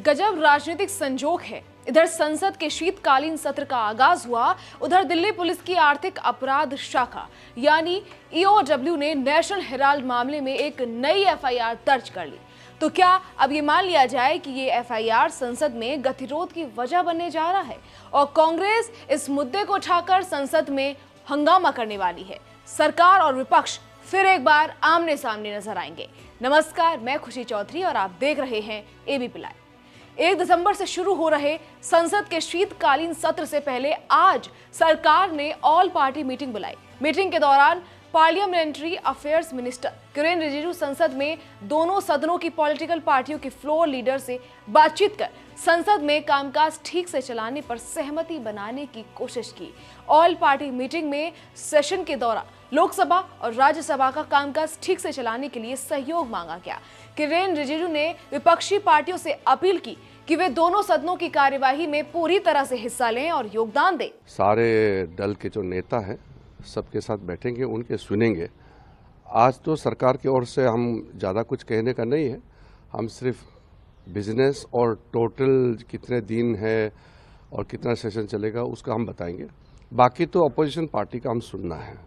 गजब राजनीतिक संजोग है। इधर संसद के शीतकालीन सत्र का आगाज हुआ, उधर दिल्ली पुलिस की आर्थिक अपराध शाखा यानी ईओडब्ल्यू ने नेशनल हेराल्ड मामले में एक नई एफआईआर दर्ज कर ली। तो क्या अब ये मान लिया जाए कि ये एफआईआर संसद में गतिरोध की वजह बनने जा रहा है और कांग्रेस इस मुद्दे को उठाकर संसद में हंगामा करने वाली है। सरकार और विपक्ष फिर एक बार आमने सामने नजर आएंगे। नमस्कार, मैं खुशी चौधरी और आप देख रहे हैं एबीपी लाइव। 1 दिसंबर से शुरू हो रहे संसद के शीतकालीन सत्र से पहले आज सरकार ने ऑल पार्टी मीटिंग बुलाई। मीटिंग के दौरान parliamentary affairs minister Kiren Rijiju संसद में दोनों सदनों की पॉलिटिकल पार्टियों के फ्लोर लीडर से बातचीत कर संसद में कामकाज ठीक से चलाने पर सहमति बनाने की कोशिश की। ऑल पार्टी मीटिंग में सेशन के दौरान लोकसभा और राज्यसभा का कामकाज ठीक से चलाने के लिए सहयोग मांगा गया। किरेन रिजिजू ने विपक्षी पार्टियों से अपील की कि वे दोनों सदनों की कार्यवाही में पूरी तरह से हिस्सा लें और योगदान दें। सारे दल के जो नेता हैं सबके साथ बैठेंगे, उनके सुनेंगे। आज तो सरकार की ओर से हम ज़्यादा कुछ कहने का नहीं है, हम सिर्फ बिजनेस और टोटल कितने दिन है और कितना सेशन चलेगा उसका हम बताएंगे। बाकी तो अपोजिशन पार्टी का हम सुनना है।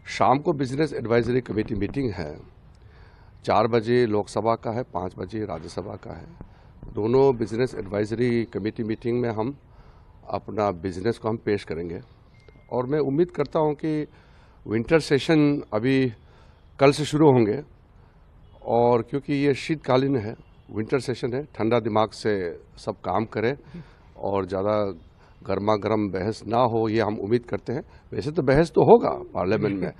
शाम को बिजनेस एडवाइजरी कमेटी मीटिंग है, 4 बजे लोकसभा का है, 5 बजे राज्यसभा का है। दोनों बिजनेस एडवाइजरी कमेटी मीटिंग में हम अपना बिजनेस को हम पेश करेंगे और मैं उम्मीद करता हूं कि विंटर सेशन अभी कल से शुरू होंगे और क्योंकि ये शीतकालीन है, विंटर सेशन है, ठंडा दिमाग से सब काम करें और ज़्यादा गर्मा गर्म बहस ना हो, ये हम उम्मीद करते हैं। वैसे तो बहस तो होगा पार्लियामेंट में,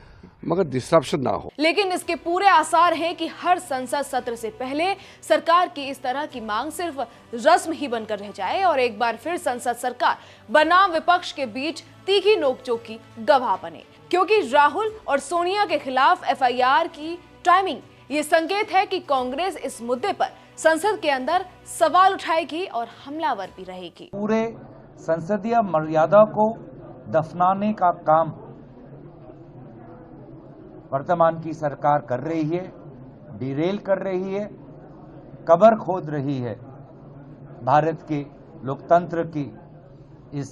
मगर डिस्ट्रप्शन ना हो। लेकिन इसके पूरे आसार हैं कि हर संसद सत्र से पहले सरकार की इस तरह की मांग सिर्फ रस्म ही बनकर रह जाए और एक बार फिर संसद सरकार बनाम विपक्ष के बीच तीखी नोकझोंक की गवाह बने। क्योंकि राहुल और सोनिया के खिलाफ एफआईआर की टाइमिंग ये संकेत है कि कांग्रेस इस मुद्दे पर संसद के अंदर सवाल उठाएगी और हमलावर भी रहेगी। पूरे संसदीय मर्यादा को दफनाने का काम वर्तमान की सरकार कर रही है, डिरेल कर रही है, कब्र खोद रही है भारत के लोकतंत्र की इस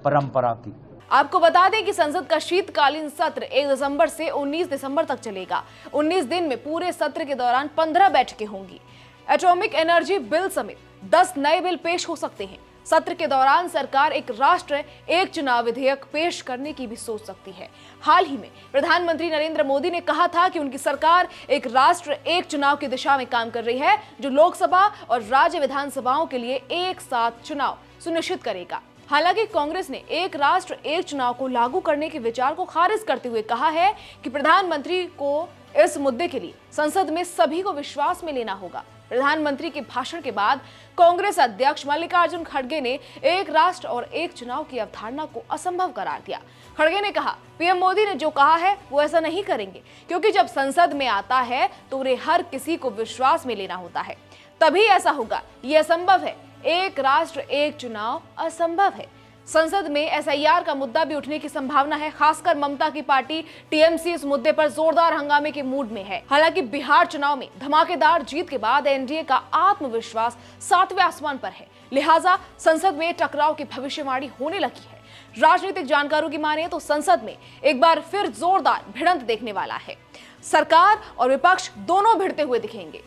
परंपरा की। आपको बता दें कि संसद का शीतकालीन सत्र 1 दिसंबर से 19 दिसंबर तक चलेगा। 19 दिन में पूरे सत्र के दौरान 15 बैठकें होंगी। एटॉमिक एनर्जी बिल समेत 10 नए बिल पेश हो सकते हैं। सत्र के दौरान सरकार एक राष्ट्र एक चुनाव विधेयक पेश करने की भी सोच सकती है। हाल ही में प्रधानमंत्री नरेंद्र मोदी ने कहा था कि उनकी सरकार एक राष्ट्र एक चुनाव की दिशा में काम कर रही है, जो लोकसभा और राज्य विधानसभाओं के लिए एक साथ चुनाव सुनिश्चित करेगा। हालांकि कांग्रेस ने एक राष्ट्र एक चुनाव को लागू करने के विचार को खारिज करते हुए कहा है कि प्रधानमंत्री को इस मुद्दे के लिए संसद में सभी को विश्वास में लेना होगा। प्रधानमंत्री के भाषण के बाद कांग्रेस अध्यक्ष मल्लिकार्जुन खड़गे ने एक राष्ट्र और एक चुनाव की अवधारणा को असंभव करार दिया। खड़गे ने कहा, पीएम मोदी ने जो कहा है वो ऐसा नहीं करेंगे, क्योंकि जब संसद में आता है तो उन्हें हर किसी को विश्वास में लेना होता है, तभी ऐसा होगा। ये असंभव है, एक राष्ट्र एक चुनाव असंभव है। संसद में एसआईआर का मुद्दा भी उठने की संभावना है। खासकर ममता की पार्टी टीएमसी इस मुद्दे पर जोरदार हंगामे के मूड में है। हालांकि बिहार चुनाव में धमाकेदार जीत के बाद एनडीए का आत्मविश्वास 7वें आसमान पर है, लिहाजा संसद में टकराव की भविष्यवाणी होने लगी है। राजनीतिक जानकारों की माने तो संसद में एक बार फिर जोरदार भिड़ंत देखने वाला है। सरकार और विपक्ष दोनों भिड़ते हुए दिखेंगे।